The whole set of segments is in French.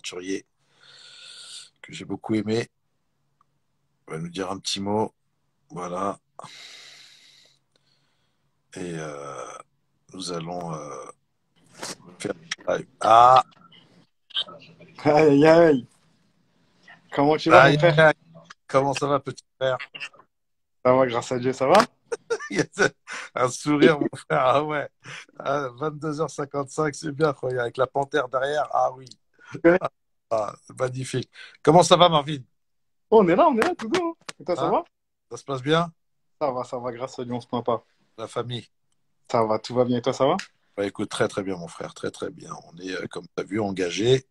aventurier que j'ai beaucoup aimé. Il va nous dire un petit mot. Voilà. Et nous allons faire un live. Ah, Aïe, aïe. Comment tu vas, mon aïe, frère? aïe. Comment ça va, petit frère? Ça va, grâce à Dieu, ça va? Il y a un sourire, mon frère. Ah ouais. Ah, 22h55, c'est bien, quoi. Avec la panthère derrière. Ah oui. Tu connais? Ah, magnifique. Comment ça va, Marvin? Oh, on est là, tout doux, hein. Et toi, ça Hein? va? Ça se passe bien? Ça va, grâce à Dieu, on se plaint pas. La famille? Ça va, tout va bien. Et toi, ça va? Bah, écoute, très très bien, mon frère. Très très bien. On est, comme tu as vu, engagé.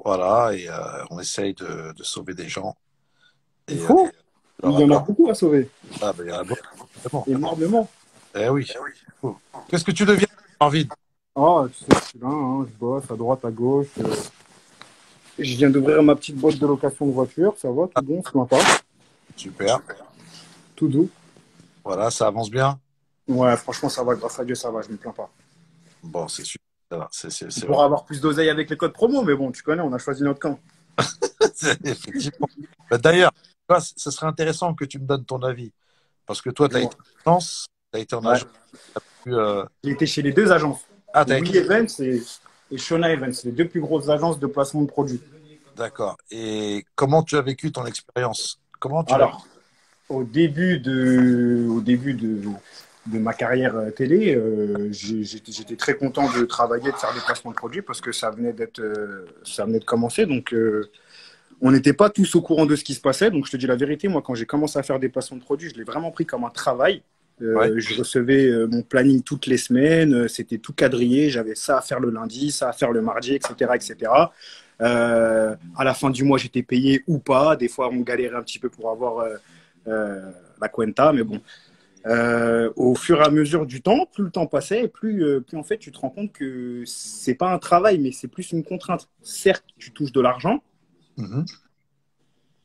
Voilà. Et on essaye de sauver des gens. Il Et faut. leur Il y en a apporter. beaucoup à sauver. Ah, ben, il y en a beaucoup. Vraiment. Énormément. Eh oui. Qu'est-ce que tu deviens, Marvin? Oh, tu sais, je suis là, hein, je bosse à droite, à gauche. Je viens d'ouvrir ma petite boîte de location de voiture. Ça va, tout bon, on se plaint pas. Super. Tout doux. Voilà, ça avance bien. Ouais, franchement, ça va, grâce à Dieu, ça va, je me plains pas. Bon, c'est super. Voilà, On c'est pourra vraiment. avoir plus d'oseille avec les codes promo, mais bon, tu connais, on a choisi notre camp. Effectivement. Bah, d'ailleurs, tu vois, ce serait intéressant que tu me donnes ton avis. Parce que toi, tu as Dis-moi. été en France, tu as été en Ouais. agence. Pu, euh, J'ai été chez les deux agences. Ah, tu as été. Willy Evans et Shona Evans, les deux plus grosses agences de placement de produits. D'accord. Et comment tu as vécu ton expérience? Comment tu l'as. Alors, au début de ma carrière télé, j'étais très content de travailler, de faire des placements de produits parce que ça venait de commencer. Donc, on n'était pas tous au courant de ce qui se passait. Donc, je te dis la vérité, moi, quand j'ai commencé à faire des placements de produits, je l'ai vraiment pris comme un travail. Ouais. Je recevais mon planning toutes les semaines, c'était tout quadrillé, j'avais ça à faire le lundi, ça à faire le mardi, etc. etc. À la fin du mois, j'étais payé ou pas. Des fois, on galérait un petit peu pour avoir la cuenta, mais bon. Au fur et à mesure du temps, plus le temps passait, plus en fait, tu te rends compte que c'est pas un travail, mais c'est plus une contrainte. Certes, tu touches de l'argent. Mhm.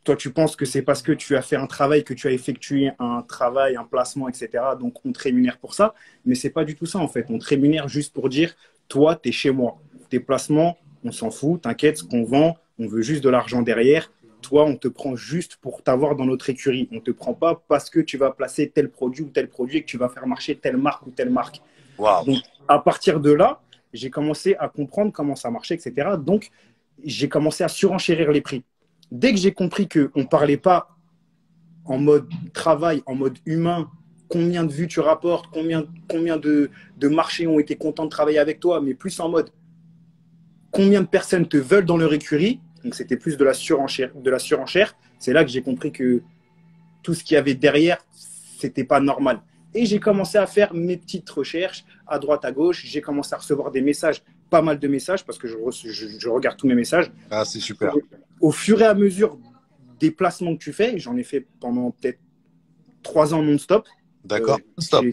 Toi, tu penses que c'est parce que tu as fait un travail, que tu as effectué un travail, un placement, etc. Donc, on te rémunère pour ça. Mais c'est pas du tout ça, en fait. On te rémunère juste pour dire, toi, tu es chez moi. Tes placements, on s'en fout. T'inquiète, ce qu'on vend, on veut juste de l'argent derrière. Toi, on te prend juste pour t'avoir dans notre écurie. On te prend pas parce que tu vas placer tel produit ou tel produit et que tu vas faire marcher telle marque ou telle marque. Waouh. Donc, à partir de là, j'ai commencé à comprendre comment ça marchait, etc. Donc, j'ai commencé à surenchérir les prix. Dès que j'ai compris qu'on ne parlait pas en mode travail, en mode humain, combien de vues tu rapportes, combien de marchés ont été contents de travailler avec toi, mais plus en mode combien de personnes te veulent dans leur écurie, donc c'était plus de la surenchère. C'est là que j'ai compris que tout ce qu'il y avait derrière, c'était pas normal. Et j'ai commencé à faire mes petites recherches à droite, à gauche. J'ai commencé à recevoir des messages, pas mal de messages, parce que je regarde tous mes messages. Ah, c'est super. Au fur et à mesure des placements que tu fais, j'en ai fait pendant peut-être 3 ans non-stop. D'accord. Stop.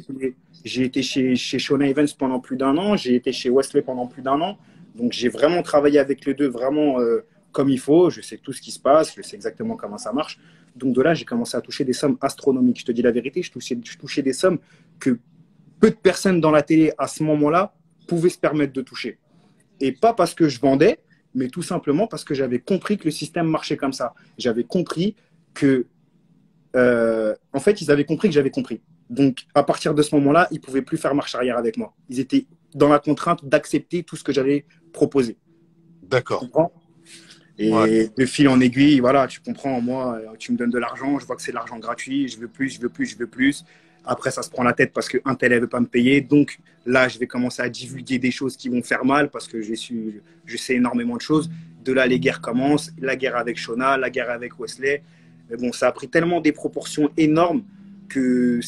J'ai été chez Shona Evans pendant plus d'un an, j'ai été chez Wesley pendant plus d'un an. Donc j'ai vraiment travaillé avec les deux, vraiment comme il faut. Je sais tout ce qui se passe, je sais exactement comment ça marche. Donc de là, j'ai commencé à toucher des sommes astronomiques. Je te dis la vérité, je touchais des sommes que peu de personnes dans la télé à ce moment-là pouvaient se permettre de toucher. Et pas parce que je vendais, mais tout simplement parce que j'avais compris que le système marchait comme ça. J'avais compris que, en fait, ils avaient compris que j'avais compris. Donc, à partir de ce moment-là, ils ne pouvaient plus faire marche arrière avec moi. Ils étaient dans la contrainte d'accepter tout ce que j'allais proposer. Tu D'accord. comprends? Ouais. Et de fil en aiguille, voilà, tu comprends, moi, tu me donnes de l'argent, je vois que c'est de l'argent gratuit, je veux plus, je veux plus, je veux plus. Après, ça se prend la tête parce qu'un tel ne veut pas me payer. Donc là, je vais commencer à divulguer des choses qui vont faire mal parce que je sais énormément de choses. De là, les guerres commencent. La guerre avec Shona, la guerre avec Wesley. Mais bon, ça a pris tellement des proportions énormes que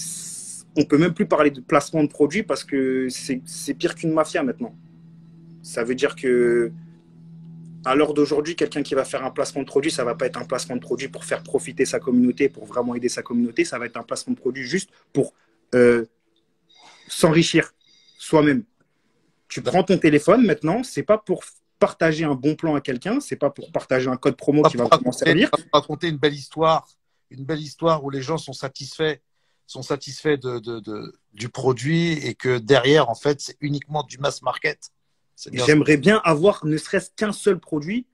on peut même plus parler de placement de produits parce que c'est pire qu'une mafia maintenant. Ça veut dire que à l'heure d'aujourd'hui, quelqu'un qui va faire un placement de produit, ça ne va pas être un placement de produit pour faire profiter sa communauté, pour vraiment aider sa communauté, ça va être un placement de produit juste pour euh, s'enrichir soi-même. Tu prends ton téléphone maintenant, c'est pas pour partager un bon plan à quelqu'un, c'est pas pour partager un code promo Pas qui va pour vraiment servir. raconter une belle histoire où les gens sont satisfaits du produit et que derrière, en fait, c'est uniquement du mass market. C'est bien ça. J'aimerais bien avoir ne serait-ce qu'un seul produit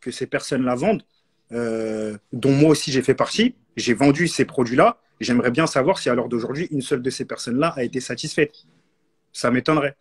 que ces personnes-là vendent, dont moi aussi j'ai fait partie, j'ai vendu ces produits-là. J'aimerais bien savoir si à l'heure d'aujourd'hui, une seule de ces personnes-là a été satisfaite. Ça m'étonnerait.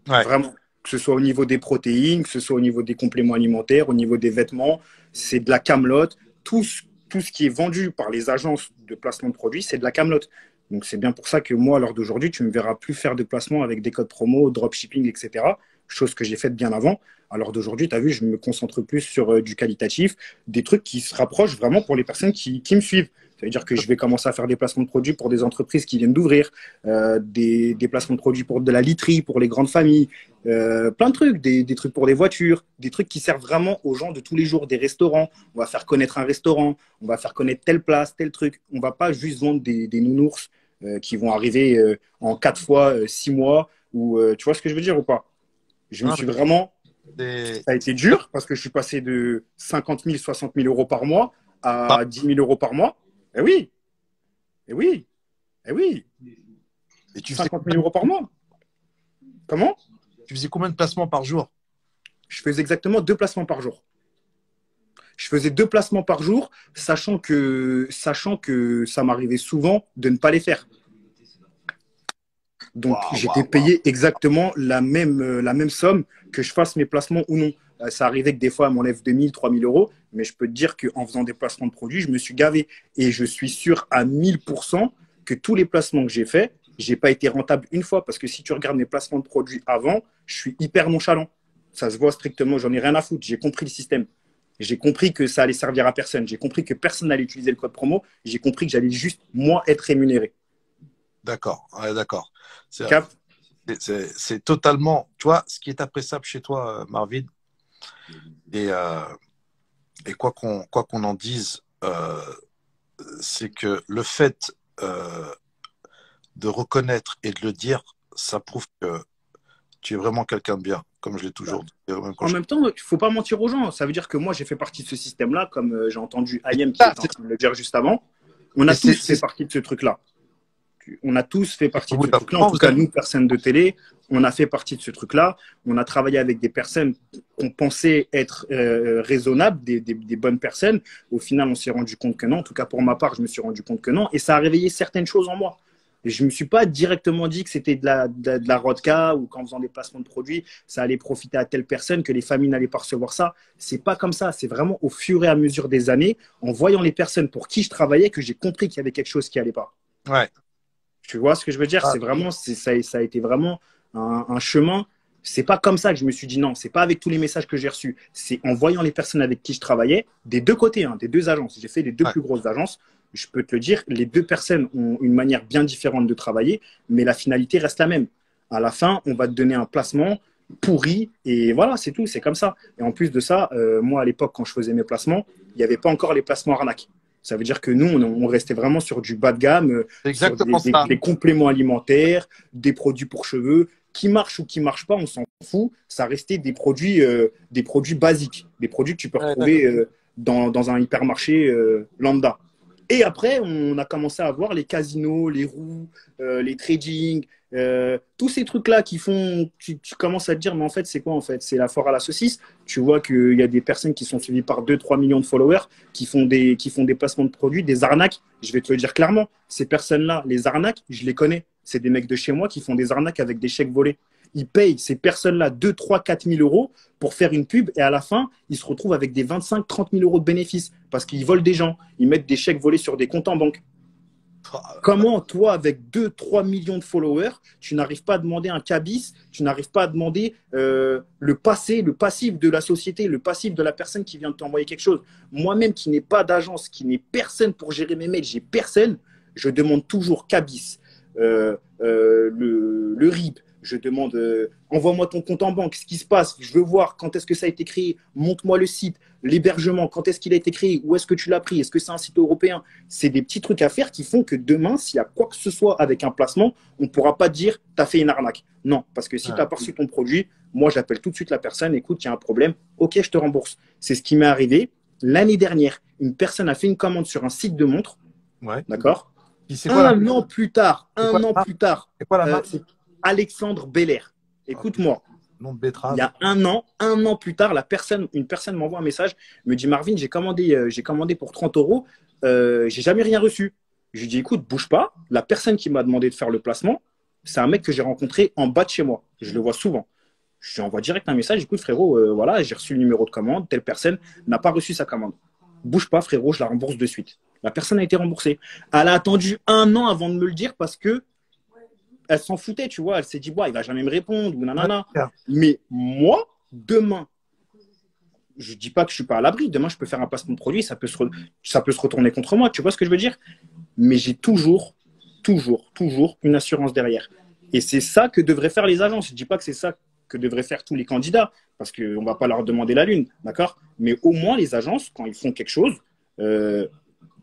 Ouais. Vraiment. Que ce soit au niveau des protéines, que ce soit au niveau des compléments alimentaires, au niveau des vêtements, c'est de la camelote. Tout ce qui est vendu par les agences de placement de produits, c'est de la camelote. Donc c'est bien pour ça que moi, à l'heure d'aujourd'hui, tu ne me verras plus faire de placement avec des codes promo, dropshipping, etc. Chose que j'ai faite bien avant. À l'heure d'aujourd'hui, tu as vu, je me concentre plus sur du qualitatif, des trucs qui se rapprochent vraiment pour les personnes qui me suivent. Ça veut dire que je vais commencer à faire des placements de produits pour des entreprises qui viennent d'ouvrir, des placements de produits pour de la literie, pour les grandes familles, plein de trucs, des trucs pour des voitures, des trucs qui servent vraiment aux gens de tous les jours, des restaurants. On va faire connaître un restaurant, on va faire connaître telle place, tel truc. On ne va pas juste vendre des nounours qui vont arriver en 4 fois, 6 mois. Ou, tu vois ce que je veux dire ou pas? Je me suis vraiment… Ça a été dur parce que je suis passé de 50 000, 60 000 euros par mois à 10 000 euros par mois. Eh oui, eh oui, eh oui. Et tu 50 000 euros par mois. Comment? Tu faisais combien de placements par jour? Je faisais exactement 2 placements par jour. Je faisais 2 placements par jour, sachant que ça m'arrivait souvent de ne pas les faire. Donc, j'étais payé exactement la même somme que je fasse mes placements ou non. Ça arrivait que des fois, elle m'enlève 2 000, 3 000 euros, mais je peux te dire qu'en faisant des placements de produits, je me suis gavé. Et je suis sûr à 1000% que tous les placements que j'ai faits, je n'ai pas été rentable une fois. Parce que si tu regardes mes placements de produits avant, je suis hyper nonchalant. Ça se voit strictement, j'en ai rien à foutre. J'ai compris le système. J'ai compris que ça allait servir à personne. J'ai compris que personne n'allait utiliser le code promo. J'ai compris que j'allais juste, moi, être rémunéré. D'accord, ouais, d'accord. Cap. C'est totalement, tu vois, ce qui est appréciable chez toi, Marvin, et quoi qu'on en dise, c'est que le fait de reconnaître et de le dire, ça prouve que tu es vraiment quelqu'un de bien, comme je l'ai toujours dit. En même temps, il ne faut pas mentir aux gens. Ça veut dire que moi, j'ai fait partie de ce système-là, comme j'ai entendu Ayem qui était en train de le dire juste avant. On a tous fait partie de ce truc-là. On a tous fait partie de ce truc-là. En tout cas, nous, personnes de télé, on a fait partie de ce truc-là. On a travaillé avec des personnes qu'on pensait être raisonnables, des bonnes personnes. Au final, on s'est rendu compte que non. En tout cas, pour ma part, je me suis rendu compte que non. Et ça a réveillé certaines choses en moi. Et je ne me suis pas directement dit que c'était de la rodka ou qu'en faisant des placements de produits, ça allait profiter à telle personne, que les familles n'allaient pas recevoir ça. C'est pas comme ça. C'est vraiment au fur et à mesure des années, en voyant les personnes pour qui je travaillais, que j'ai compris qu'il y avait quelque chose qui n'allait pas. Ouais. Tu vois ce que je veux dire? C'est vraiment, ça a été vraiment un chemin. C'est pas comme ça que je me suis dit non. C'est pas avec tous les messages que j'ai reçus. C'est en voyant les personnes avec qui je travaillais, des deux côtés, hein, des deux agences. J'ai fait les deux plus grosses agences. Je peux te le dire, les deux personnes ont une manière bien différente de travailler, mais la finalité reste la même. À la fin, on va te donner un placement pourri et voilà, c'est tout. C'est comme ça. Et en plus de ça, moi à l'époque, quand je faisais mes placements, il n'y avait pas encore les placements arnaques. Ça veut dire que nous, on restait vraiment sur du bas de gamme, sur des compléments alimentaires, des produits pour cheveux, qui marchent ou qui ne marchent pas, on s'en fout. Ça restait des produits basiques, des produits que tu peux retrouver dans un hypermarché lambda. Et après, on a commencé à voir les casinos, les roues, les trading, tous ces trucs-là qui font… Tu commences à te dire, mais en fait, c'est quoi en fait? C'est la foire à la saucisse. Tu vois qu'il y a des personnes qui sont suivies par 2-3 millions de followers, qui font des placements de produits, des arnaques. Je vais te le dire clairement, ces personnes-là, les arnaques, je les connais. C'est des mecs de chez moi qui font des arnaques avec des chèques volés. Ils payent ces personnes-là 2, 3, 4 000 euros pour faire une pub et à la fin, ils se retrouvent avec des 25, 30 000 euros de bénéfices parce qu'ils volent des gens. Ils mettent des chèques volés sur des comptes en banque. Comment, toi, avec 2, 3 millions de followers, tu n'arrives pas à demander un cabis, tu n'arrives pas à demander le passif de la société, le passif de la personne qui vient de t'envoyer quelque chose? Moi-même, qui n'ai pas d'agence, qui n'ai personne pour gérer mes mails, j'ai personne, je demande toujours cabis, le RIB. Je demande, envoie-moi ton compte en banque, ce qui se passe, je veux voir quand est-ce que ça a été créé, montre-moi le site, l'hébergement, quand est-ce qu'il a été créé, où est-ce que tu l'as pris, est-ce que c'est un site européen? C'est des petits trucs à faire qui font que demain, s'il y a quoi que ce soit avec un placement, on ne pourra pas dire tu as fait une arnaque. Non, parce que si tu n'as pas reçu ton produit, moi j'appelle tout de suite la personne, écoute, il y a un problème, ok, je te rembourse. C'est ce qui m'est arrivé l'année dernière. Une personne a fait une commande sur un site de montre, d'accord? Un an plus tard, c'est Alexandre Belair. Écoute-moi. Nom de Il y betterave. a un an plus tard, une personne m'envoie un message, me dit Marvin, j'ai commandé pour 30 euros, j'ai jamais rien reçu. Je lui dis écoute, bouge pas. La personne qui m'a demandé de faire le placement, c'est un mec que j'ai rencontré en bas de chez moi. Je le vois souvent. Je lui envoie direct un message écoute, frérot, voilà, j'ai reçu le numéro de commande, telle personne n'a pas reçu sa commande. Bouge pas, frérot, je la rembourse de suite. La personne a été remboursée. Elle a attendu un an avant de me le dire parce que elle s'en foutait, tu vois. Elle s'est dit, bah, il va jamais me répondre, ou Ouais, nanana. Mais moi, demain, je dis pas que je suis pas à l'abri. Demain, je peux faire un placement de produit, ça peut se retourner contre moi. Tu vois ce que je veux dire? Mais j'ai toujours une assurance derrière. Et c'est ça que devraient faire les agences. Je dis pas que c'est ça que devraient faire tous les candidats, parce qu'on va pas leur demander la lune, d'accord? Mais au moins, les agences, quand ils font quelque chose, euh,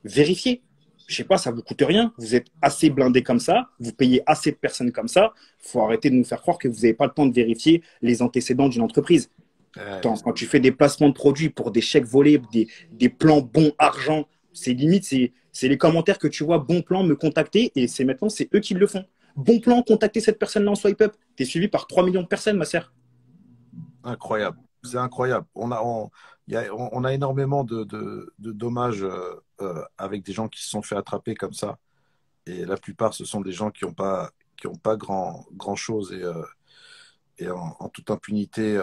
vérifiez. Je sais pas, ça vous coûte rien. Vous êtes assez blindé comme ça, vous payez assez de personnes comme ça. Il faut arrêter de nous faire croire que vous n'avez pas le temps de vérifier les antécédents d'une entreprise. ouais, Quand tu fais des placements de produits pour des chèques volés, des plans bon argent, c'est limite, c'est les commentaires que tu vois, bon plan, me contacter, et c'est maintenant, c'est eux qui le font. Bon plan, contacter cette personne-là en swipe up. Tu es suivi par 3 millions de personnes, ma sœur. incroyable. C'est incroyable. On a énormément de dommages avec des gens qui se sont fait attraper comme ça. Et la plupart, ce sont des gens qui ont pas grand chose et en toute impunité,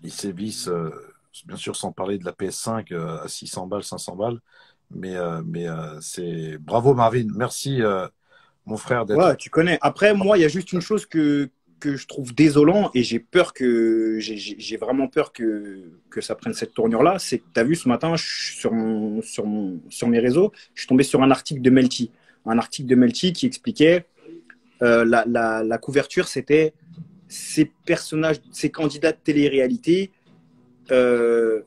ils sévissent, bien sûr, sans parler de la PS5 à 600 balles, 500 balles. C'est bravo Marvin. Merci, mon frère, d'être. Ouais, tu connais. Après, moi, il y a juste une chose que je trouve désolant et j'ai vraiment peur que ça prenne cette tournure-là. C'est que tu as vu ce matin, sur mes réseaux, je suis tombé sur un article de Melty. Un article de Melty qui expliquait la couverture, c'était ces personnages, ces candidats de télé-réalité euh,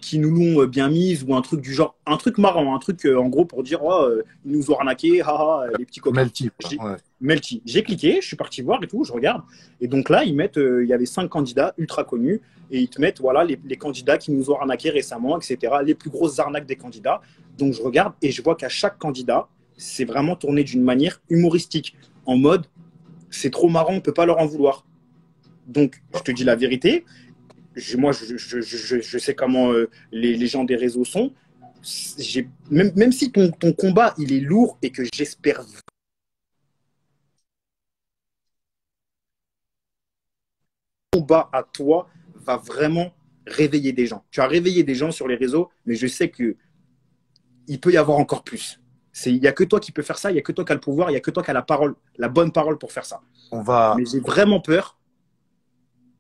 qui nous l'ont bien mise ou un truc du genre, un truc marrant, un truc en gros pour dire oh, ils nous ont arnaqué, haha, les petits coquins. Melty, quoi. Ouais. Melty. J'ai cliqué, je suis parti voir et tout, je regarde. Et donc là, ils mettent, il y avait 5 candidats ultra connus et ils te mettent voilà les candidats qui nous ont arnaqués récemment, etc. Les plus grosses arnaques des candidats. Donc je regarde et je vois qu'à chaque candidat, c'est vraiment tourné d'une manière humoristique, en mode c'est trop marrant, on peut pas leur en vouloir. Donc je te dis la vérité, moi, je sais comment les gens des réseaux sont. Même si ton combat, il est lourd et que j'espère que ton combat à toi va vraiment réveiller des gens. Tu as réveillé des gens sur les réseaux, mais je sais qu'il peut y avoir encore plus. Il n'y a que toi qui peux faire ça, il n'y a que toi qui as le pouvoir, il n'y a que toi qui as la parole, la bonne parole pour faire ça. On va. Mais j'ai vraiment peur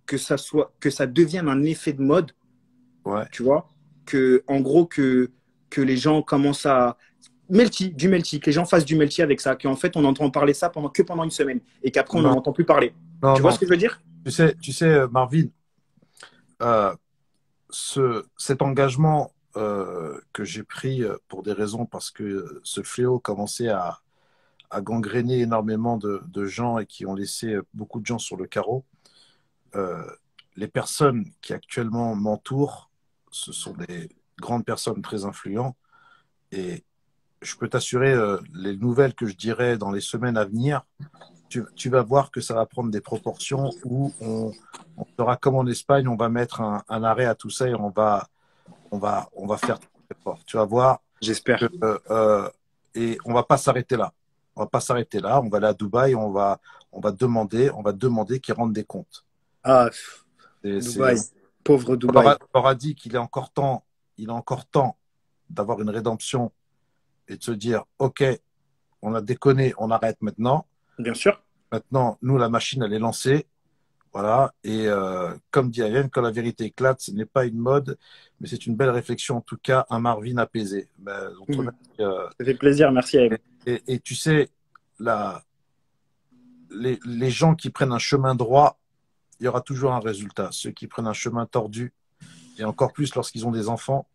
que ça devienne un effet de mode, Ouais. tu vois, en gros, que les gens commencent à, du melty, que les gens fassent du melty avec ça, qu'en fait on entend parler ça pendant une semaine et qu'après on n'en Non, entend plus parler. non, Tu vois non. ce que je veux dire? Tu sais, Marvin, euh, cet engagement que j'ai pris pour des raisons parce que ce fléau commençait à gangréner énormément de gens et qui ont laissé beaucoup de gens sur le carreau. Euh, les personnes qui actuellement m'entourent, ce sont des grandes personnes très influentes et je peux t'assurer, les nouvelles que je dirai dans les semaines à venir, tu vas voir que ça va prendre des proportions où on sera comme en Espagne, on va mettre un arrêt à tout ça et on va faire très fort. Tu vas voir que, J'espère. et on va pas s'arrêter là. On va pas s'arrêter là. On va aller à Dubaï, on va demander qu'ils rendent des comptes. Ah, C'est, Dubaï, pauvre on Dubaï. leur a dit qu'il est encore temps, il est encore temps d'avoir une rédemption et de se dire, OK, on a déconné, on arrête maintenant. Bien sûr. Maintenant, nous, la machine, elle est lancée. Voilà. Et comme dit Ariane, quand la vérité éclate, ce n'est pas une mode, mais c'est une belle réflexion, en tout cas, un Marvin apaisé. Ben, on te Mhm. remercie, Ça fait plaisir, merci et, AM. et tu sais, la, les gens qui prennent un chemin droit, il y aura toujours un résultat. Ceux qui prennent un chemin tordu, et encore plus lorsqu'ils ont des enfants,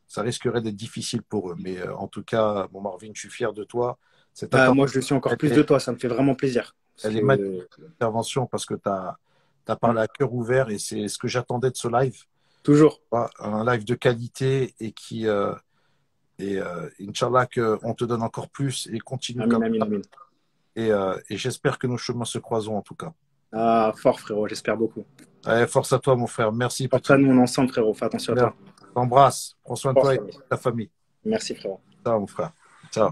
ça risquerait d'être difficile pour eux. Mais en tout cas, bon, Marvin, je suis fier de toi. Cette Bah, intervention, moi, je le suis encore plus elle de toi, ça me fait vraiment plaisir. Parce elle est magnifique, que, intervention, parce que tu as parlé à cœur ouvert et c'est ce que j'attendais de ce live. toujours. Un live de qualité Inch'Allah qu'on te donne encore plus et continue Amin, comme amin, ça. amin. Et j'espère que nos chemins se croiseront en tout cas. Ah, fort, frérot, j'espère beaucoup. Allez, force à toi, mon frère. Merci, Force à petit. nous, on est ensemble, frérot. Fais attention à Bien. toi. T'embrasse. Prends soin de Force, toi et de frérot. ta famille. Merci, frérot. Ciao, mon frère. Ciao.